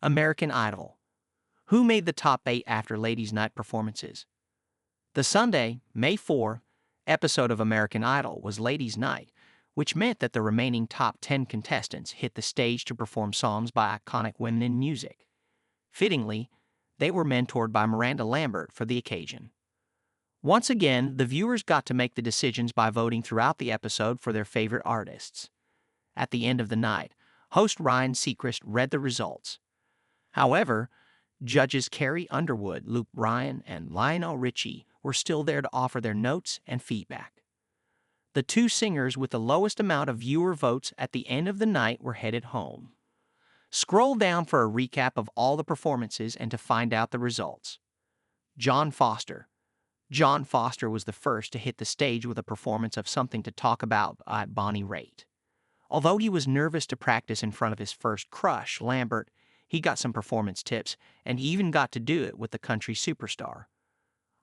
American Idol. Who made the top 8 after Ladies' Night performances? The Sunday, May 4, episode of American Idol was Ladies' Night, which meant that the remaining top 10 contestants hit the stage to perform songs by iconic women in music. Fittingly, they were mentored by Miranda Lambert for the occasion. Once again, the viewers got to make the decisions by voting throughout the episode for their favorite artists. At the end of the night, host Ryan Seacrest read the results. However, judges Carrie Underwood, Luke Bryan, and Lionel Richie were still there to offer their notes and feedback. The two singers with the lowest amount of viewer votes at the end of the night were headed home. Scroll down for a recap of all the performances and to find out the results. John Foster. John Foster was the first to hit the stage with a performance of Something to Talk About by Bonnie Raitt. Although he was nervous to practice in front of his first crush, Lambert, he got some performance tips and even got to do it with the country superstar.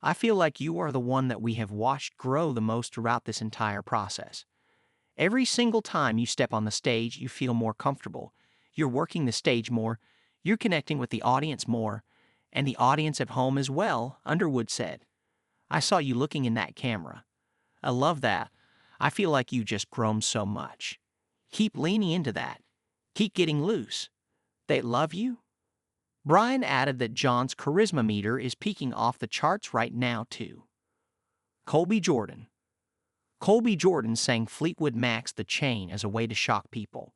I feel like you are the one that we have watched grow the most throughout this entire process. Every single time you step on the stage, you feel more comfortable. You're working the stage more, you're connecting with the audience more, and the audience at home as well, Underwood said. I saw you looking in that camera. I love that. I feel like you just grown so much. Keep leaning into that. Keep getting loose. They love you? Bryan added that John's charisma meter is peaking off the charts right now, too. Colobby Jordan. Colobby Jordan sang Fleetwood Mac's The Chain as a way to shock people,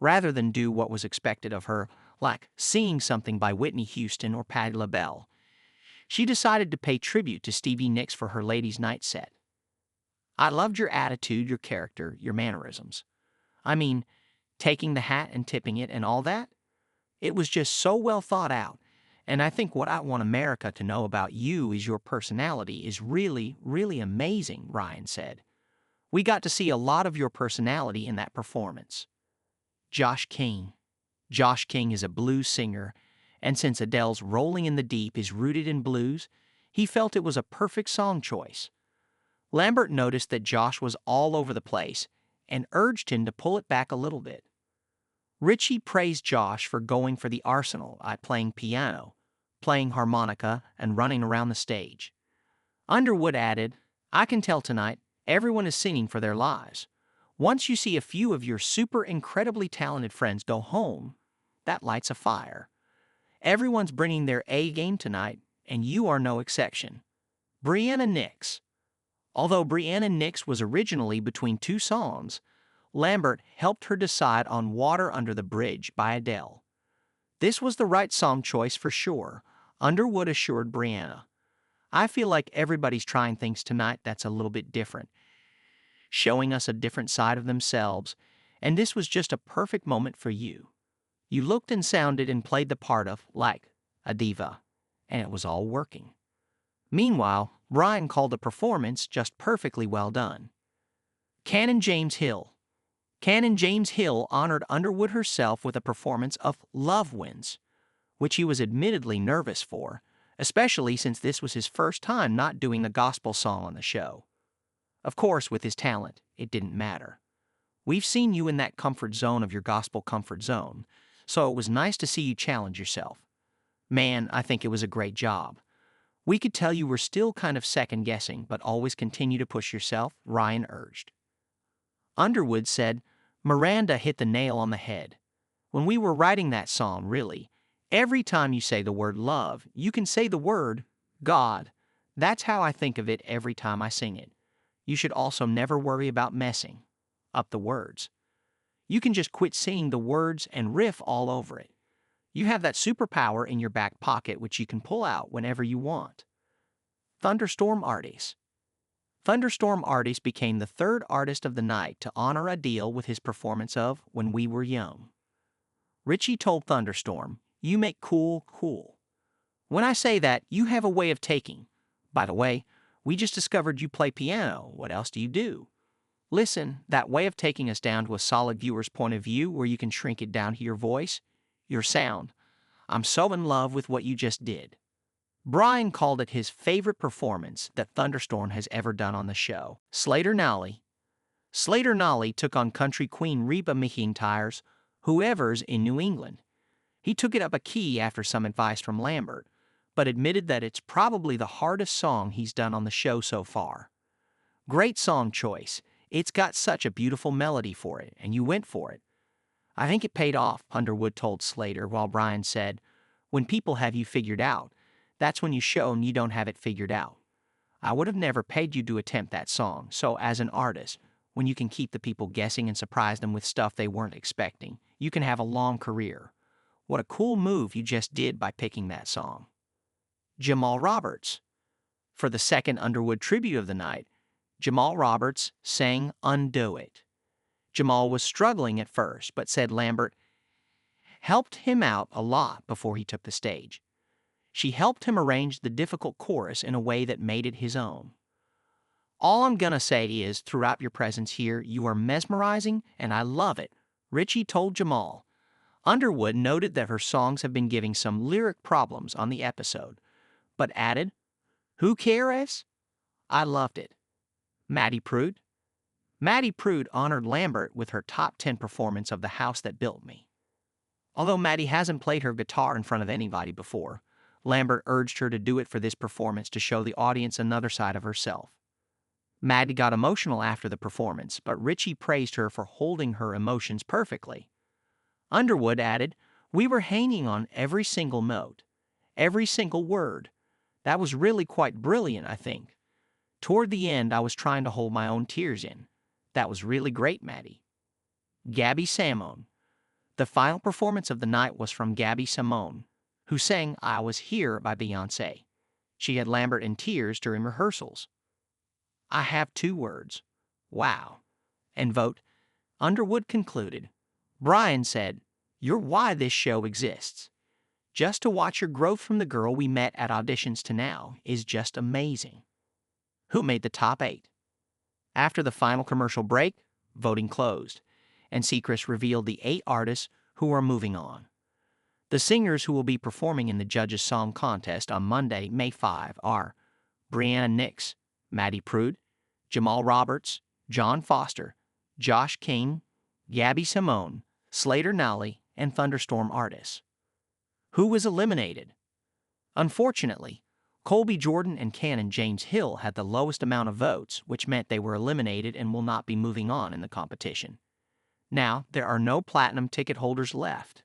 rather than do what was expected of her, like singing something by Whitney Houston or Patti LaBelle. She decided to pay tribute to Stevie Nicks for her Ladies' Night set. I loved your attitude, your character, your mannerisms. I mean, taking the hat and tipping it and all that. It was just so well thought out, and I think what I want America to know about you is your personality is really, really amazing, Ryan said. We got to see a lot of your personality in that performance. Josh King. Josh King is a blues singer, and since Adele's Rolling in the Deep is rooted in blues, he felt it was a perfect song choice. Lambert noticed that Josh was all over the place and urged him to pull it back a little bit. Richie praised Josh for going for the arsenal by playing piano, playing harmonica, and running around the stage. Underwood added, I can tell tonight everyone is singing for their lives. Once you see a few of your super incredibly talented friends go home, that lights a fire. Everyone's bringing their A game tonight, and you are no exception. Brianna Nicks. Although Brianna Nicks was originally between two songs, Lambert helped her decide on Water Under the Bridge by Adele. This was the right song choice for sure, Underwood assured Brianna. I feel like everybody's trying things tonight that's a little bit different, showing us a different side of themselves, and this was just a perfect moment for you. You looked and sounded and played the part of, like, a diva, and it was all working. Meanwhile, Bryan called the performance just perfectly well done. Canon James Hill. Canon James Hill honored Underwood herself with a performance of Love Wins, which he was admittedly nervous for, especially since this was his first time not doing the gospel song on the show. Of course, with his talent, it didn't matter. We've seen you in that comfort zone of your gospel comfort zone, so it was nice to see you challenge yourself. Man, I think it was a great job. We could tell you were still kind of second-guessing, but always continue to push yourself, Ryan urged. Underwood said, Miranda hit the nail on the head. When we were writing that song, really, every time you say the word love, you can say the word God. That's how I think of it every time I sing it. You should also never worry about messing up the words. You can just quit singing the words and riff all over it. You have that superpower in your back pocket which you can pull out whenever you want. Thunderstorm Artis. Thunderstorm Artis became the third artist of the night to honor Adele with his performance of When We Were Young. Richie told Thunderstorm, you make cool. When I say that, you have a way of taking. By the way, we just discovered you play piano. What else do you do? Listen, that way of taking us down to a solid viewer's point of view where you can shrink it down to your voice, your sound. I'm so in love with what you just did. Bryan called it his favorite performance that Thunderstorm has ever done on the show. Slater Nali. Slater Nali took on country queen Reba McEntire's Whoever's in New England. He took it up a key after some advice from Lambert, but admitted that it's probably the hardest song he's done on the show so far. Great song choice. It's got such a beautiful melody for it, and you went for it. I think it paid off, Underwood told Slater, while Bryan said, when people have you figured out, that's when you show you don't have it figured out. I would have never paid you to attempt that song, so as an artist, when you can keep the people guessing and surprise them with stuff they weren't expecting, you can have a long career. What a cool move you just did by picking that song. Jamal Roberts. For the second Underwood tribute of the night, Jamal Roberts sang Undo It. Jamal was struggling at first, but said Lambert helped him out a lot before he took the stage. She helped him arrange the difficult chorus in a way that made it his own. All I'm gonna say is, throughout your presence here, you are mesmerizing, and I love it, Richie told Jamal. Underwood noted that her songs have been giving some lyric problems on the episode, but added, who cares? I loved it. Mattie Prud. Mattie Prud honored Lambert with her top 10 performance of The House That Built Me. Although Mattie hasn't played her guitar in front of anybody before, Lambert urged her to do it for this performance to show the audience another side of herself. Mattie got emotional after the performance, but Richie praised her for holding her emotions perfectly. Underwood added, we were hanging on every single note, every single word. That was really quite brilliant, I think. Toward the end, I was trying to hold my own tears in. That was really great, Mattie. Gabby Simone. The final performance of the night was from Gabby Simone, who sang I Was Here by Beyoncé. She had Lambert in tears during rehearsals. I have 2 words. Wow. And vote. Underwood concluded. Bryan said, you're why this show exists. Just to watch your growth from the girl we met at auditions to now is just amazing. Who made the top 8? After the final commercial break, voting closed, and Seacrest revealed the 8 artists who are moving on. The singers who will be performing in the Judges' Song Contest on Monday, May 5 are Brianna Nicks, Mattie Prud, Jamal Roberts, John Foster, Josh King, Gabby Simone, Slater Nali, and Thunderstorm Artis. Who was eliminated? Unfortunately, Colobby Jordan and Canon James Hill had the lowest amount of votes, which meant they were eliminated and will not be moving on in the competition. Now, there are no platinum ticket holders left.